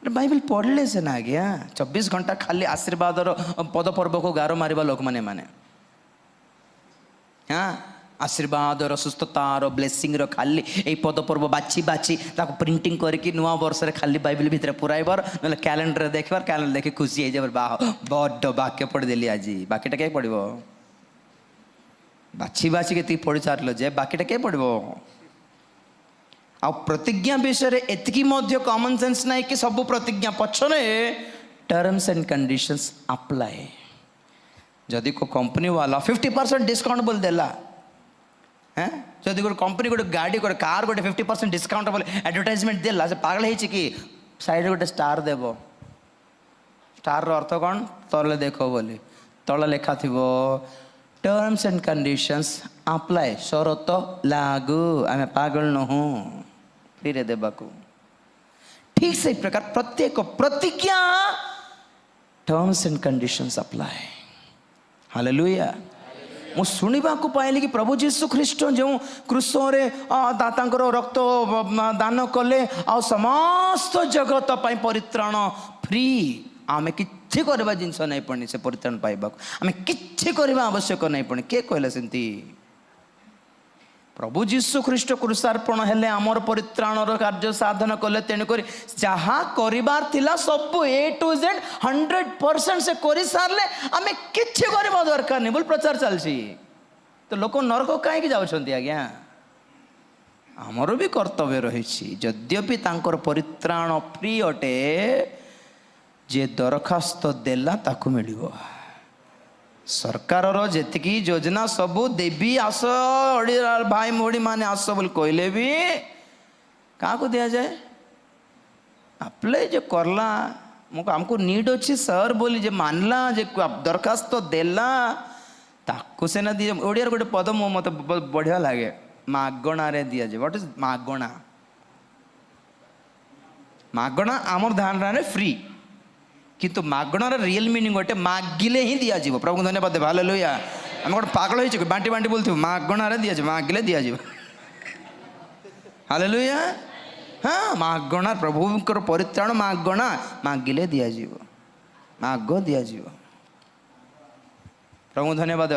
Bible पढ़ले से ना आज्ञा 24 घंटा खाली आशीर्वाद पद पर्व को गार मारिबा लोक माने हाँ आशीर्वाद सुस्थतार ब्लेसिंग खाली यही पद पर्व बाछी बाछी ताको प्रिंटिंग करके नुआ वर्ष रे खाली बाइबल भितर पुराइबार ना कैलेंडर देखबार कैलेंडर देखि खुशी हो जाबार बाह बड वाक्य पढ़ देली आज बाकीटा के पढ़िबो बाछी बाछी के पढ़ी सारल जे बाकीटा के पढ़िबो आ प्रतिज्ञा विषय एतिकी मध्य कॉमन सेंस नहीं कि सब प्रतिज्ञा पछरे टर्म्स एंड कंडीशंस अप्लाई जदि को कंपनी वाला 50% डिस्काउंट बोल देला हैं जदि गोटे कंपनी गोटे गाड़ी गोटे कार गोटे 50% डिस्काउंट बोले एडवर्टाइजमेंट देला से पागल है कि साइड गोटे स्टार देव स्टार रो अर्थ कौन तले देखो बोली तले लेखा थी टर्म्स एंड कंडीशंस अप्लाई शरत लागू आम पागल नहूँ फ्री देवा को ठीक से प्रकार प्रत्येक प्रतिज्ञा terms and conditions apply hallelujah मु सुनिबा को पाइली कि प्रभु जीशु ख्रीष्ट जो क्रूस रे दातांकर रक्त दान कले आ समस्त जगत पाई परित्राण फ्री आमे किछि करबा जिंस नहीं पड़नी से परित्राण पाइबा आमे किछि करबा आवश्यक नहीं पड़नी के कहले सेंती प्रभु जीशु ख्रीष्ट क्रूसार्पण हेले आमर परित्राणर कार्य साधन कले तेणुक जहाँ करिबार थिला सब A to Z 100% से करि सारले आमे किछि करबा दरकार नहीं बोल प्रचार चलछि तो लोक नरक कहीं जाउछंती आज्ञा आमर भी कर्तव्य रही यद्यपि तांकर परित्राण फ्री अटे जे दरखास्त देला ताकू मिलिबो सरकार जेतिकी योजना सबू देवी आस भाई मोड़ी माने आस बोल कहले भी क्या दिया जाए अप्लाई जो करला हमको नीड अच्छी सर बोली जे मानला जे दरखास्त देला ताकू से ना दिए ओडियार गोटे पद मो मत बढ़िया लगे मागणा रे दिया जाए व्हाट इज मागणा मागणा आमर धारणा फ्री किंतु मागणार रियल मीनिंग गोटे मागिले ही दिया जीव प्रभु धन्यवाद देव हालेलुया आम गोटे पागल हो बांटी बांटी बोलथि मागणार दिया मागिले दिया जीव हालेलुया हाँ मागणार प्रभुकर परित्राण मागणा मागिले दिया जीव माग दिया जीव प्रभु धन्यवाद।